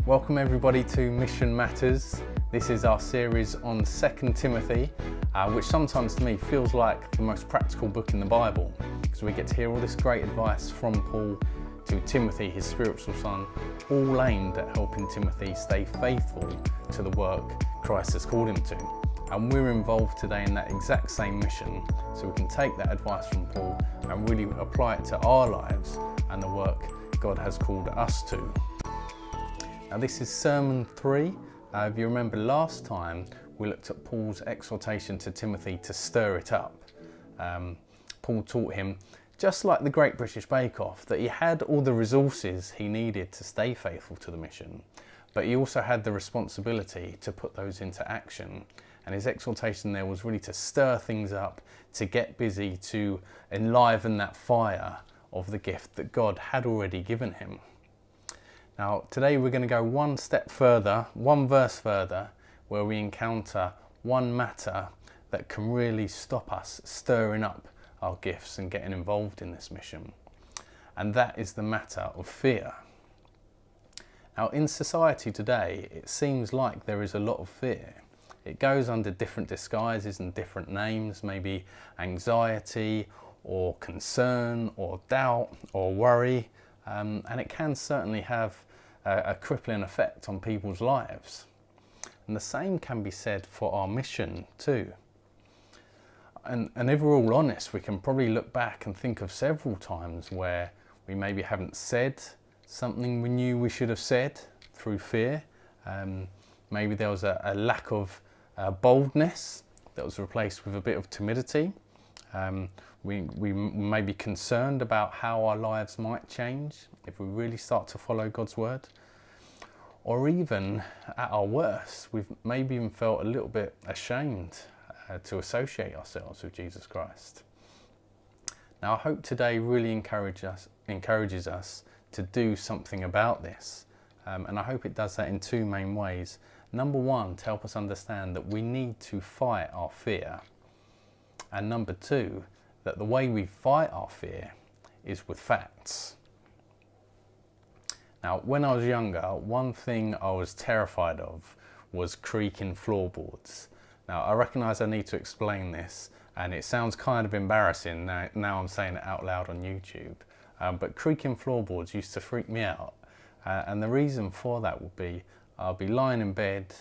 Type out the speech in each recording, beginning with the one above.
Welcome everybody to Mission Matters. This is our series on 2 Timothy, which sometimes to me feels like the most practical book in the Bible, because we get to hear all this great advice from Paul to Timothy, his spiritual son, all aimed at helping Timothy stay faithful to the work Christ has called him to. And we're involved today in that exact same mission, so we can take that advice from Paul and really apply it to our lives and the work God has called us to. Now this is Sermon 3. If you remember last time, we looked at Paul's exhortation to Timothy to stir it up. Paul taught him, just like the Great British Bake Off, that he had all the resources he needed to stay faithful to the mission, but he also had the responsibility to put those into action. And his exhortation there was really to stir things up, to get busy, to enliven that fire of the gift that God had already given him. Now today we're going to go one step further, one verse further, where we encounter one matter that can really stop us stirring up our gifts and getting involved in this mission. And that is the matter of fear. Now in society today, it seems like there is a lot of fear. It goes under different disguises and different names, maybe anxiety or concern or doubt or worry, and it can certainly have a crippling effect on people's lives. And the same can be said for our mission too. And if we're all honest, we can probably look back and think of several times where we maybe haven't said something we knew we should have said through fear. Maybe there was a lack of boldness that was replaced with a bit of timidity. We may be concerned about how our lives might change if we really start to follow God's word. Or even at our worst, we've maybe even felt a little bit ashamed to associate ourselves with Jesus Christ. Now I hope today really encourages us to do something about this. And I hope it does that in two main ways. Number one, to help us understand that we need to fight our fear. And number two, that the way we fight our fear is with facts. Now, when I was younger, one thing I was terrified of was creaking floorboards. Now, I recognise I need to explain this, and it sounds kind of embarrassing now I'm saying it out loud on YouTube. But creaking floorboards used to freak me out. And the reason for that would be, I'll be lying in bed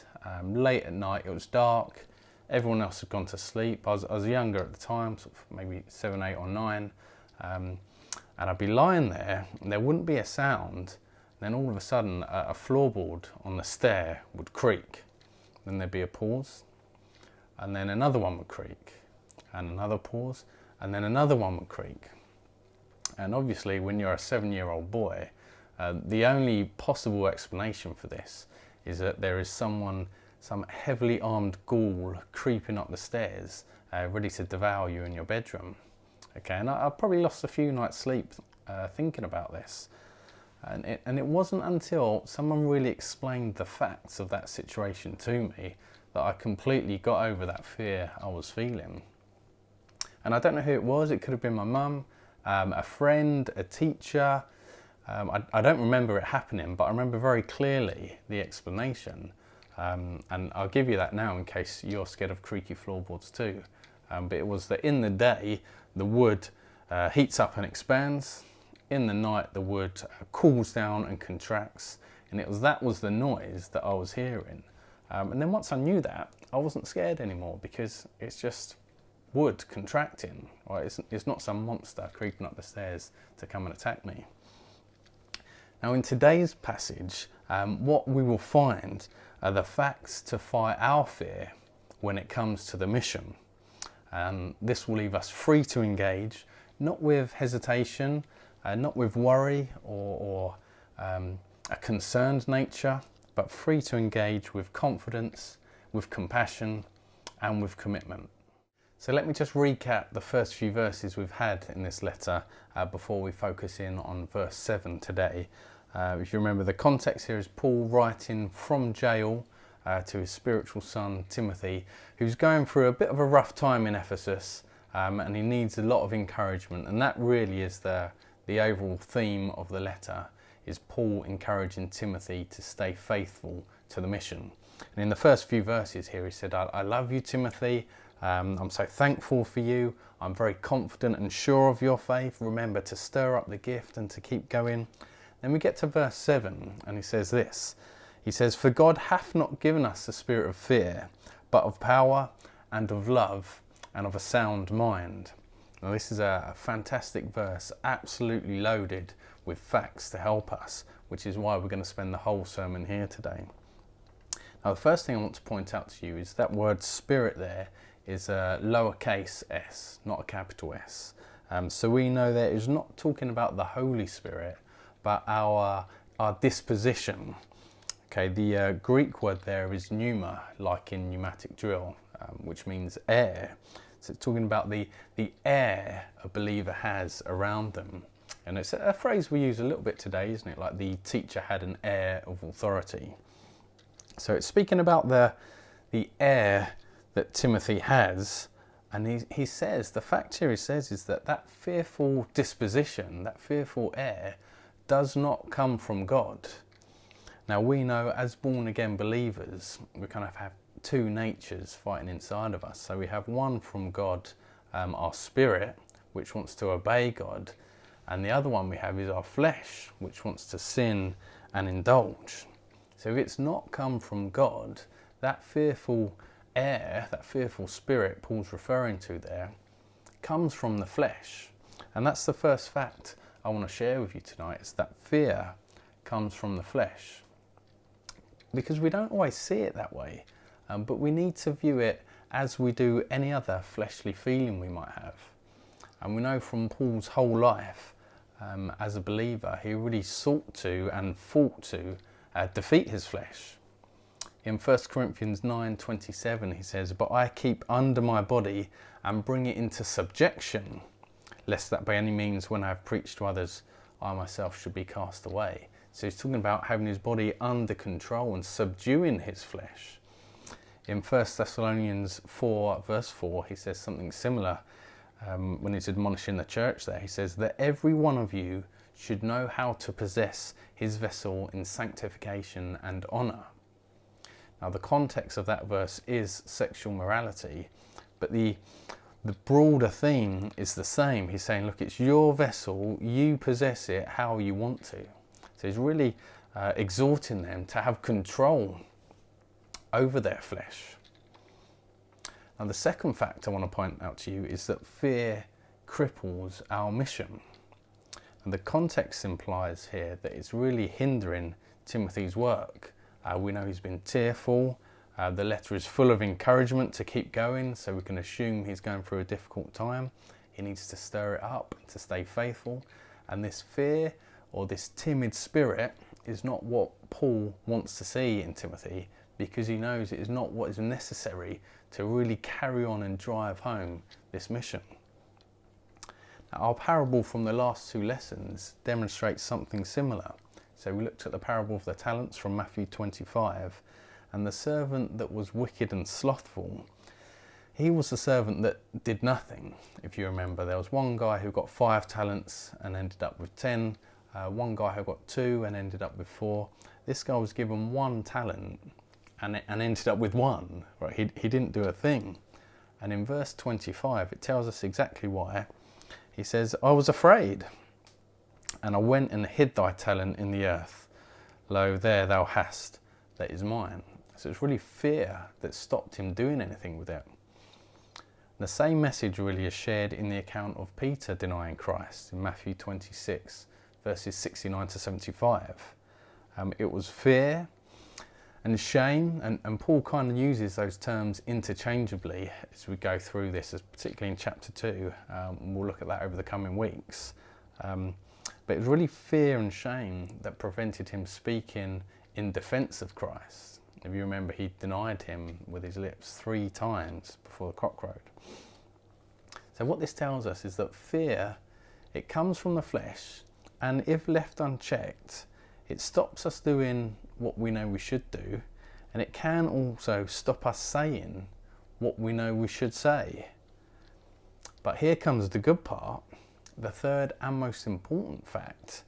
late at night, it was dark, everyone else had gone to sleep. I was younger at the time, sort of maybe 7, 8 or 9. And I'd be lying there and there wouldn't be a sound. Then all of a sudden a floorboard on the stair would creak. Then there'd be a pause. And then another one would creak. And another pause. And then another one would creak. And obviously when you're a 7-year-old boy, the only possible explanation for this is that there is some heavily armed ghoul creeping up the stairs, ready to devour you in your bedroom. Okay, and I probably lost a few nights' sleep thinking about this. And it wasn't until someone really explained the facts of that situation to me that I completely got over that fear I was feeling. And I don't know who it was. It could have been my mum, a friend, a teacher. I don't remember it happening, but I remember very clearly the explanation. And I'll give you that now in case you're scared of creaky floorboards too. But it was that in the day, the wood heats up and expands. In the night, the wood cools down and contracts. And that was the noise that I was hearing. And then once I knew that, I wasn't scared anymore, because it's just wood contracting. Right? It's not some monster creeping up the stairs to come and attack me. Now in today's passage, what we will find are the facts to fight our fear when it comes to the mission. This will leave us free to engage, not with hesitation, not with worry or a concerned nature, but free to engage with confidence, with compassion, and with commitment. So let me just recap the first few verses we've had in this letter before we focus in on verse 7 today. If you remember, the context here is Paul writing from jail to his spiritual son Timothy, who's going through a bit of a rough time in Ephesus, and he needs a lot of encouragement. And that really is the overall theme of the letter, is Paul encouraging Timothy to stay faithful to the mission. And in the first few verses here, he said, I love you, Timothy. I'm so thankful for you. I'm very confident and sure of your faith. Remember to stir up the gift and to keep going. Then we get to verse 7, and he says this. He says, for God hath not given us the spirit of fear, but of power and of love and of a sound mind. Now this is a fantastic verse, absolutely loaded with facts to help us, which is why we're going to spend the whole sermon here today. Now the first thing I want to point out to you is that word spirit there is a lowercase s, not a capital S. So we know that it's not talking about the Holy Spirit, but our disposition. Okay, the Greek word there is pneuma, like in pneumatic drill, which means air. So it's talking about the air a believer has around them. And it's a phrase we use a little bit today, isn't it? Like the teacher had an air of authority. So it's speaking about the air that Timothy has. And he says, the fact here he says is that fearful disposition, that fearful air, does not come from God. Now we know as born again believers, we kind of have two natures fighting inside of us. So we have one from God, our spirit, which wants to obey God. And the other one we have is our flesh, which wants to sin and indulge. So if it's not come from God, that fearful air, that fearful spirit Paul's referring to there, comes from the flesh. And that's the first fact I want to share with you tonight, is that fear comes from the flesh. Because we don't always see it that way, but we need to view it as we do any other fleshly feeling we might have. And we know from Paul's whole life, as a believer, he really sought to and fought to defeat his flesh. In 1 Corinthians 9:27 he says, but I keep under my body and bring it into subjection, lest that by any means when I have preached to others, I myself should be cast away. So he's talking about having his body under control and subduing his flesh. In 1 Thessalonians 4 verse 4 he says something similar when he's admonishing the church there. He says that every one of you should know how to possess his vessel in sanctification and honour. Now the context of that verse is sexual morality, but the broader theme is the same. He's saying, look, it's your vessel, you possess it how you want to. So he's really exhorting them to have control over their flesh. Now the second fact I want to point out to you is that fear cripples our mission. And the context implies here that it's really hindering Timothy's work. We know he's been tearful. The letter is full of encouragement to keep going, so we can assume he's going through a difficult time. He needs to stir it up to stay faithful. And this fear or this timid spirit is not what Paul wants to see in Timothy, because he knows it is not what is necessary to really carry on and drive home this mission. Now, our parable from the last two lessons demonstrates something similar. So we looked at the parable of the talents from Matthew 25, and the servant that was wicked and slothful, he was the servant that did nothing. If you remember, there was one guy who got 5 talents and ended up with 10, one guy who got 2 and ended up with 4. This guy was given 1 talent and ended up with 1. Right? He didn't do a thing. And in verse 25, it tells us exactly why. He says, I was afraid, and I went and hid thy talent in the earth. Lo, there thou hast, that is mine. So it's really fear that stopped him doing anything with it. The same message really is shared in the account of Peter denying Christ in Matthew 26, verses 69 to 75. It was fear and shame, and Paul kind of uses those terms interchangeably as we go through this, particularly in chapter 2. And we'll look at that over the coming weeks. But it was really fear and shame that prevented him speaking in defence of Christ. If you remember, he denied him with his lips 3 times before the cock crowed. So what this tells us is that fear, it comes from the flesh, and if left unchecked, it stops us doing what we know we should do, and it can also stop us saying what we know we should say. But here comes the good part. The third and most important fact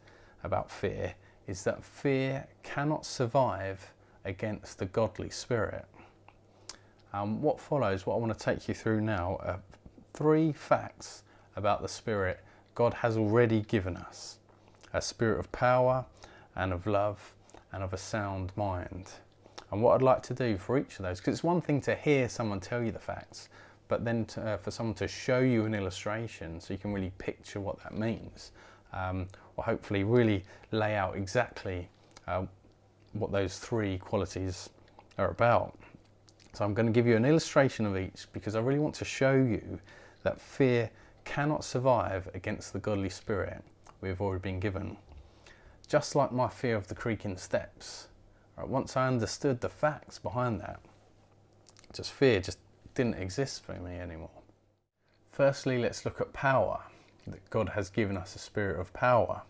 about fear is that fear cannot survive against the godly spirit. What follows, what I want to take you through now, are 3 facts about the spirit God has already given us. A spirit of power and of love and of a sound mind. And what I'd like to do for each of those, because it's one thing to hear someone tell you the facts, but then for someone to show you an illustration so you can really picture what that means, or hopefully really lay out exactly what those 3 qualities are about. So I'm going to give you an illustration of each because I really want to show you that fear cannot survive against the godly spirit we have already been given. Just like my fear of the creaking steps. Right, once I understood the facts behind that, fear just didn't exist for me anymore. Firstly, let's look at power. That God has given us a spirit of power.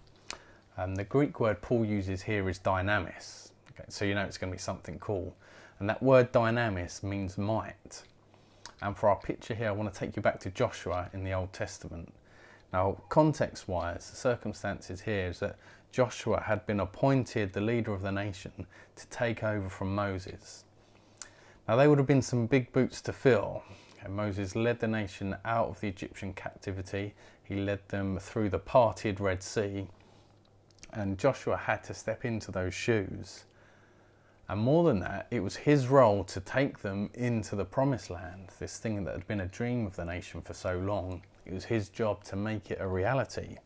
The Greek word Paul uses here is dynamis. Okay, so you know it's going to be something cool. And that word dynamis means might. And for our picture here, I want to take you back to Joshua in the Old Testament. Now, context-wise, the circumstances here is that Joshua had been appointed the leader of the nation to take over from Moses. Now, they would have been some big boots to fill. And Moses led the nation out of the Egyptian captivity. He led them through the parted Red Sea. And Joshua had to step into those shoes. And more than that, it was his role to take them into the promised land, this thing that had been a dream of the nation for so long. It was his job to make it a reality.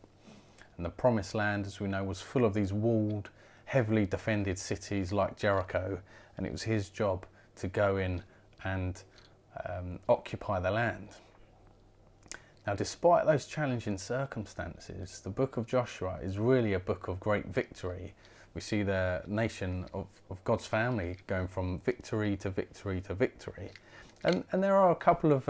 And the promised land, as we know, was full of these walled, heavily defended cities like Jericho, and it was his job to go in and occupy the land. Now, despite those challenging circumstances, the book of Joshua is really a book of great victory. We see the nation of God's family going from victory to victory to victory. And there are a couple of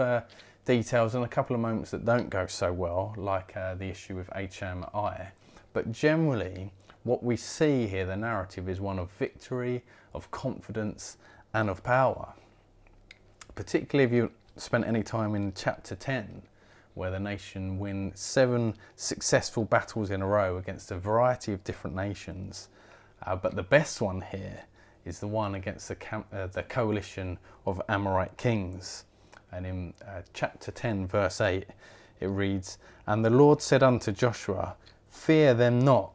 details and a couple of moments that don't go so well, like the issue with HMI. But generally, what we see here, the narrative, is one of victory, of confidence, and of power. Particularly if you spent any time in chapter 10, where the nation win 7 successful battles in a row against a variety of different nations. But the best one here is the one against the coalition of Amorite kings. And in chapter 10, verse 8, it reads, "And the Lord said unto Joshua, Fear them not,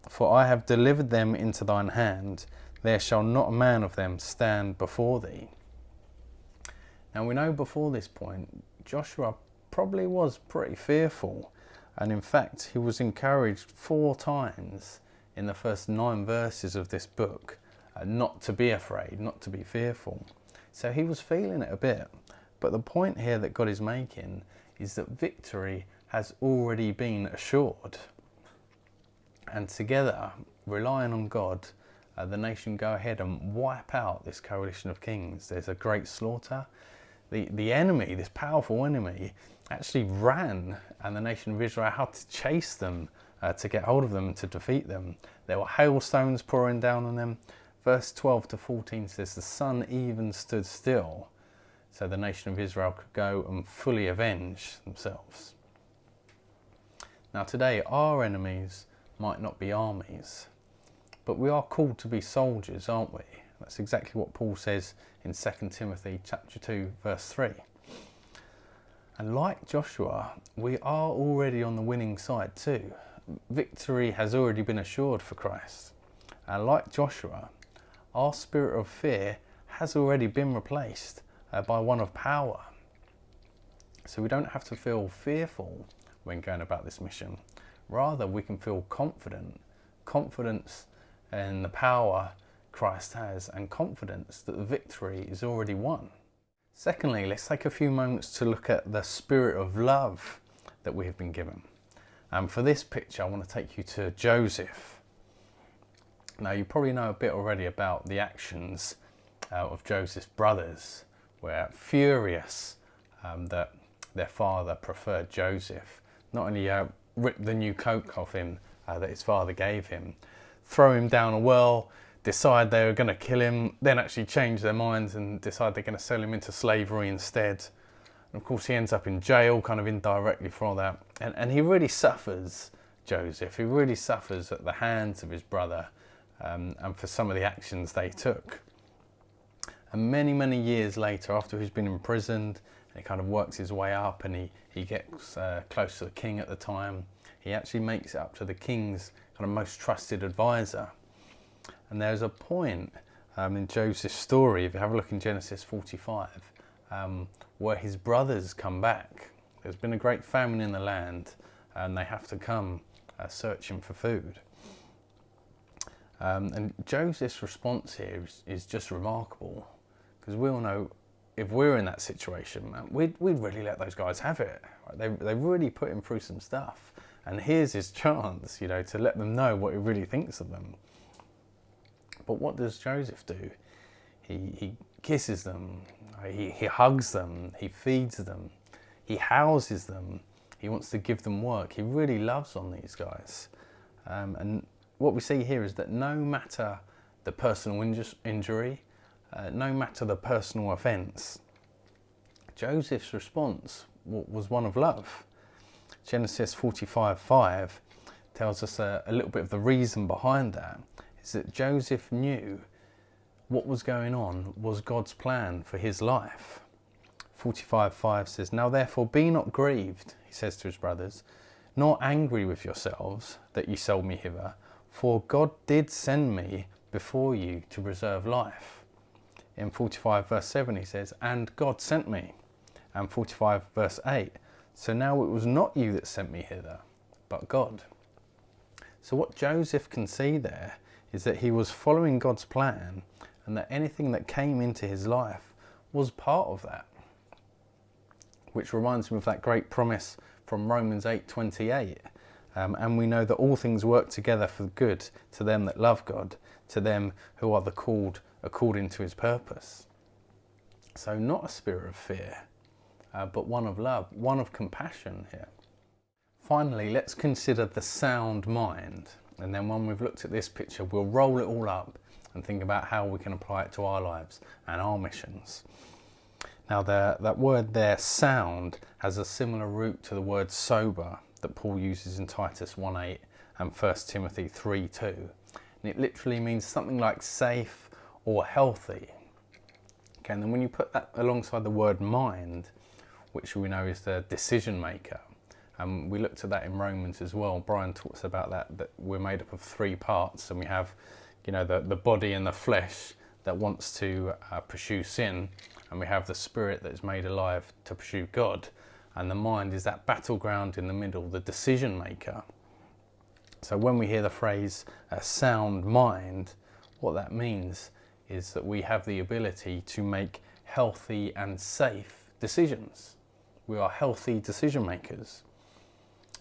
for I have delivered them into thine hand. There shall not a man of them stand before thee." Now we know before this point, Joshua probably was pretty fearful. And in fact, he was encouraged 4 times in the first 9 verses of this book not to be afraid, not to be fearful. So he was feeling it a bit. But the point here that God is making is that victory has already been assured. And together, relying on God, the nation go ahead and wipe out this coalition of kings. There's a great slaughter. The enemy, this powerful enemy, actually ran, and the nation of Israel had to chase them to get hold of them, to defeat them. There were hailstones pouring down on them. Verse 12 to 14 says, "The sun even stood still, so the nation of Israel could go and fully avenge themselves." Now today, our enemies might not be armies, but we are called to be soldiers, aren't we? That's exactly what Paul says in 2 Timothy chapter 2, verse 3. And like Joshua, we are already on the winning side too. Victory has already been assured for Christ. And like Joshua, our spirit of fear has already been replaced by one of power. So we don't have to feel fearful when going about this mission. Rather, we can feel confidence in the power Christ has, and confidence that the victory is already won. Secondly, let's take a few moments to look at the spirit of love that we have been given. And for this picture, I want to take you to Joseph. Now, you probably know a bit already about the actions of Joseph's brothers, where furious that their father preferred Joseph, not only ripped the new coat off him that his father gave him, throw him down a well, decide they were going to kill him, then actually change their minds and decide they're going to sell him into slavery instead. And of course he ends up in jail, kind of indirectly for that. And he really suffers, Joseph. He really suffers at the hands of his brother and for some of the actions they took. And many, many years later, after he's been imprisoned, and he kind of works his way up, and he gets close to the king at the time, he actually makes it up to the king's kind of most trusted advisor. And there's a point in Joseph's story, if you have a look in Genesis 45, where his brothers come back. There's been a great famine in the land, and they have to come searching for food. And Joseph's response here is just remarkable, because we all know if we're in that situation, man, we'd really let those guys have it. Right? They really put him through some stuff, and here's his chance, you know, to let them know what he really thinks of them. But what does Joseph do? He kisses them, he hugs them, he feeds them, he houses them, he wants to give them work. He really loves on these guys. And what we see here is that no matter the personal injury, no matter the personal offence, Joseph's response was one of love. Genesis 45:5 tells us a little bit of the reason behind that. Is that Joseph knew what was going on was God's plan for his life. 45:5 says, "Now therefore be not grieved," he says to his brothers, "nor angry with yourselves that ye sold me hither, for God did send me before you to preserve life." In 45 verse 7 he says, "And God sent me." And 45 verse 8, "So now it was not you that sent me hither, but God." So what Joseph can see there is that he was following God's plan, and that anything that came into his life was part of that. Which reminds me of that great promise from Romans 8:28. And we know that all things work together for good to them that love God, to them who are the called according to his purpose. So not a spirit of fear, but one of love, one of compassion here. Finally, let's consider the sound mind. And then when we've looked at this picture, we'll roll it all up and think about how we can apply it to our lives and our missions. Now that word there, sound, has a similar root to the word sober that Paul uses in Titus 1:8 and 1 Timothy 3:2. And it literally means something like safe or healthy. Okay, and then when you put that alongside the word mind, which we know is the decision maker, and we looked at that in Romans as well. Brian talks about that we're made up of three parts, and we have, you know, the body and the flesh that wants to pursue sin, and we have the spirit that is made alive to pursue God, and the mind is that battleground in the middle, the decision maker. So when we hear the phrase a sound mind, what that means is that we have the ability to make healthy and safe decisions. We are healthy decision makers.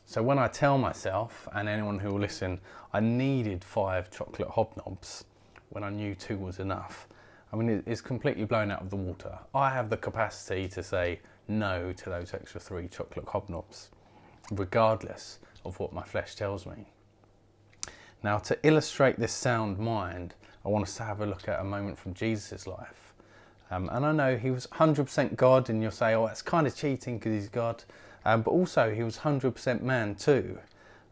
So when I tell myself, and anyone who will listen, I needed 5 chocolate hobnobs when I knew 2 was enough, I mean, it's completely blown out of the water. I have the capacity to say no to those extra 3 chocolate hobnobs, regardless of what my flesh tells me. Now, to illustrate this sound mind, I want us to have a look at a moment from Jesus' life. And I know he was 100% God, and you'll say, oh, that's kind of cheating because he's God. But also he was 100% man too.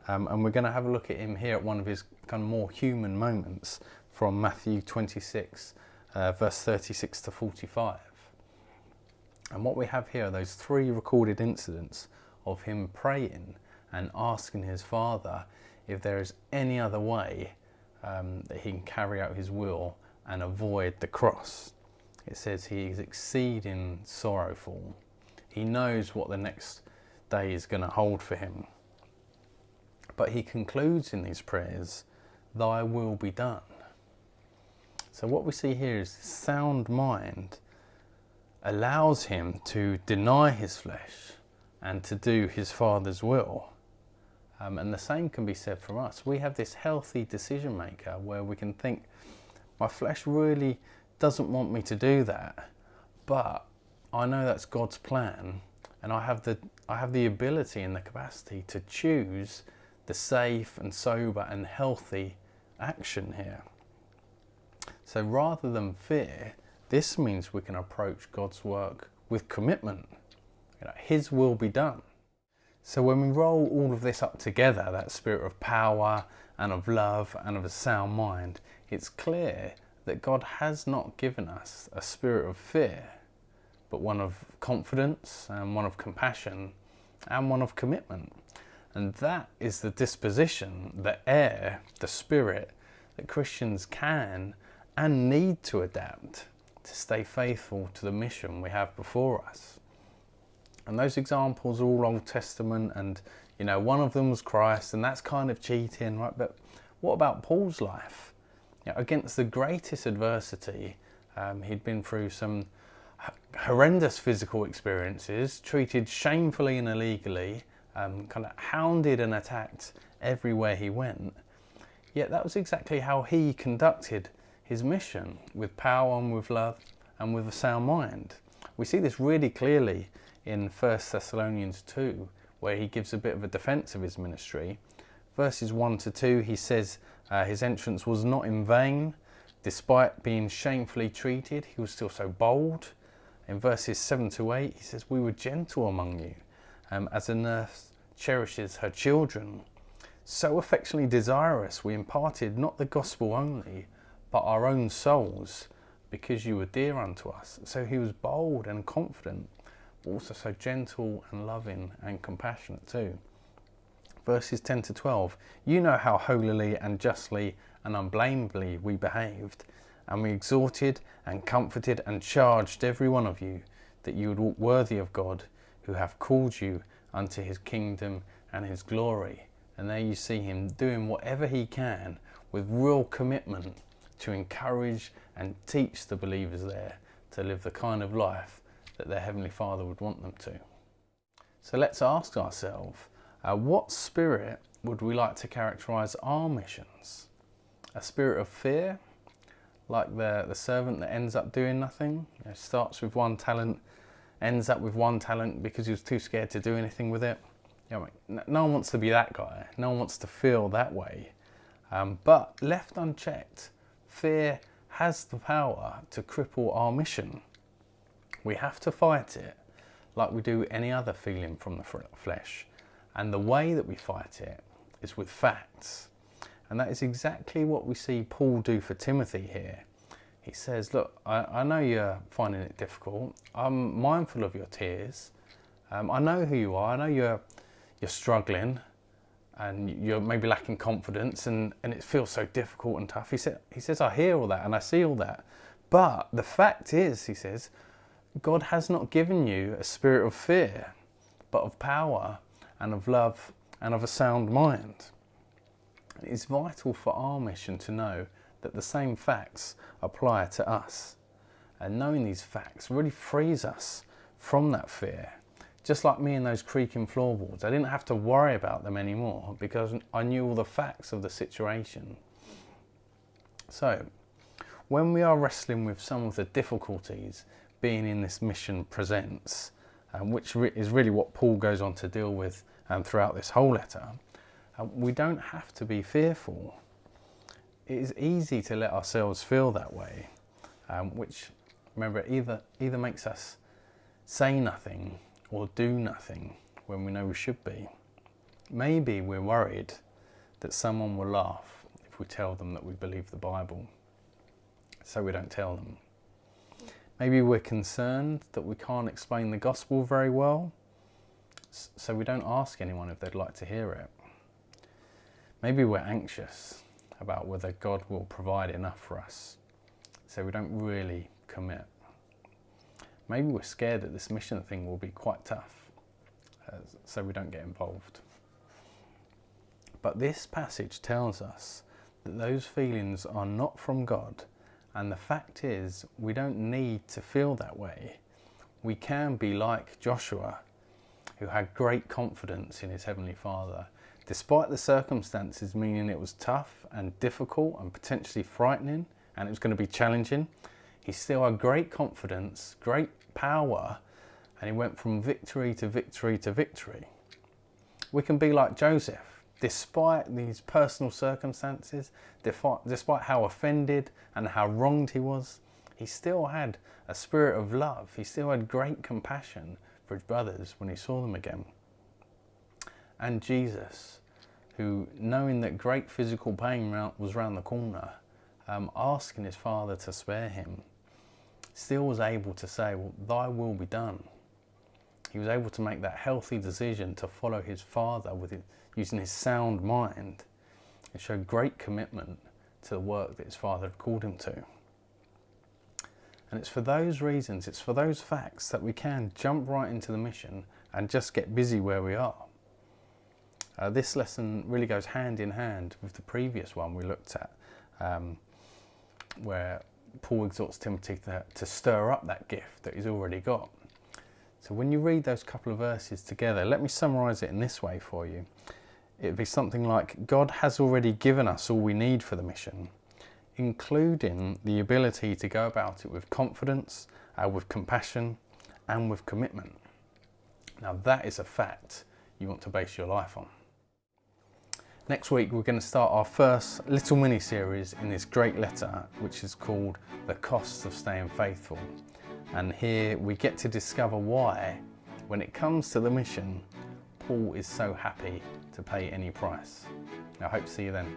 And we're going to have a look at him here at one of his kind of more human moments from Matthew 26, verse 36 to 45. And what we have here are those 3 recorded incidents of him praying and asking his Father if there is any other way that he can carry out his will and avoid the cross. It says he is exceeding sorrowful. He knows what the next day is going to hold for him. But he concludes in these prayers, "Thy will be done." So what we see here is this sound mind allows him to deny his flesh and to do his Father's will. And the same can be said from us. We have this healthy decision maker where we can think, my flesh really doesn't want me to do that, but I know that's God's plan, and I have the ability and the capacity to choose the safe and sober and healthy action here. So rather than fear, this means we can approach God's work with commitment. You know, his will be done. So when we roll all of this up together, that spirit of power and of love and of a sound mind, it's clear that God has not given us a spirit of fear, but one of confidence and one of compassion and one of commitment. And that is the disposition, the air, the spirit that Christians can and need to adapt to stay faithful to the mission we have before us. And those examples are all Old Testament, and one of them was Christ, and that's kind of cheating, right? But what about Paul's life? Against the greatest adversity, he'd been through some horrendous physical experiences, treated shamefully and illegally, kind of hounded and attacked everywhere he went. Yet that was exactly how he conducted his mission, with power and with love and with a sound mind. We see this really clearly in 1 Thessalonians 2, where he gives a bit of a defence of his ministry. Verses 1 to 2, he says his entrance was not in vain. Despite being shamefully treated, he was still so bold. In verses 7 to 8, he says, we were gentle among you, as a nurse cherishes her children. So affectionately desirous, we imparted not the gospel only, but our own souls, because you were dear unto us. So he was bold and confident, but also so gentle and loving and compassionate too. Verses 10 to 12, you know how holily and justly and unblameably we behaved, and we exhorted and comforted and charged every one of you that you would walk worthy of God, who hath called you unto his kingdom and his glory. And there you see him doing whatever he can with real commitment to encourage and teach the believers there to live the kind of life that their Heavenly Father would want them to. So let's ask ourselves, what spirit would we like to characterise our missions? A spirit of fear, like the servant that ends up doing nothing, starts with one talent, ends up with one talent because he was too scared to do anything with it. No one wants to be that guy. No one wants to feel that way. But left unchecked, fear has the power to cripple our mission. We have to fight it like we do any other feeling from the flesh. And the way that we fight it is with facts. And that is exactly what we see Paul do for Timothy here. He says, look, I know you're finding it difficult. I'm mindful of your tears. I know who you are. I know you're struggling and you're maybe lacking confidence and it feels so difficult and tough. He says, I hear all that and I see all that. But the fact is, he says, God has not given you a spirit of fear, but of power and of love and of a sound mind. It's vital for our mission to know that the same facts apply to us. And knowing these facts really frees us from that fear. Just like me and those creaking floorboards, I didn't have to worry about them anymore because I knew all the facts of the situation. So, when we are wrestling with some of the difficulties being in this mission presents, which is really what Paul goes on to deal with throughout this whole letter, we don't have to be fearful. It is easy to let ourselves feel that way, which, remember, either makes us say nothing or do nothing when we know we should be. Maybe we're worried that someone will laugh if we tell them that we believe the Bible, so we don't tell them. Maybe we're concerned that we can't explain the gospel very well, so we don't ask anyone if they'd like to hear it. Maybe we're anxious about whether God will provide enough for us, so we don't really commit. Maybe we're scared that this mission thing will be quite tough, so we don't get involved. But this passage tells us that those feelings are not from God, and the fact is we don't need to feel that way. We can be like Joshua, who had great confidence in his Heavenly Father. Despite the circumstances, meaning it was tough and difficult and potentially frightening, and it was going to be challenging, he still had great confidence, great power, and he went from victory to victory to victory. We can be like Joseph. Despite these personal circumstances, despite how offended and how wronged he was, he still had a spirit of love. He still had great compassion for his brothers when he saw them again. and Jesus, who, knowing that great physical pain was round the corner, asking his Father to spare him, still was able to say, well, thy will be done. He was able to make that healthy decision to follow his Father using his sound mind, and showed great commitment to the work that his Father had called him to. And it's for those reasons, it's for those facts that we can jump right into the mission and just get busy where we are. This lesson really goes hand in hand with the previous one we looked at, where Paul exhorts Timothy to stir up that gift that he's already got. So when you read those couple of verses together, let me summarise it in this way for you. It would be something like, God has already given us all we need for the mission, including the ability to go about it with confidence, with compassion, and with commitment. Now that is a fact you want to base your life on. Next week we're going to start our first little mini-series in this great letter, which is called The Cost of Staying Faithful. And here we get to discover why, when it comes to the mission, Paul is so happy to pay any price. I hope to see you then.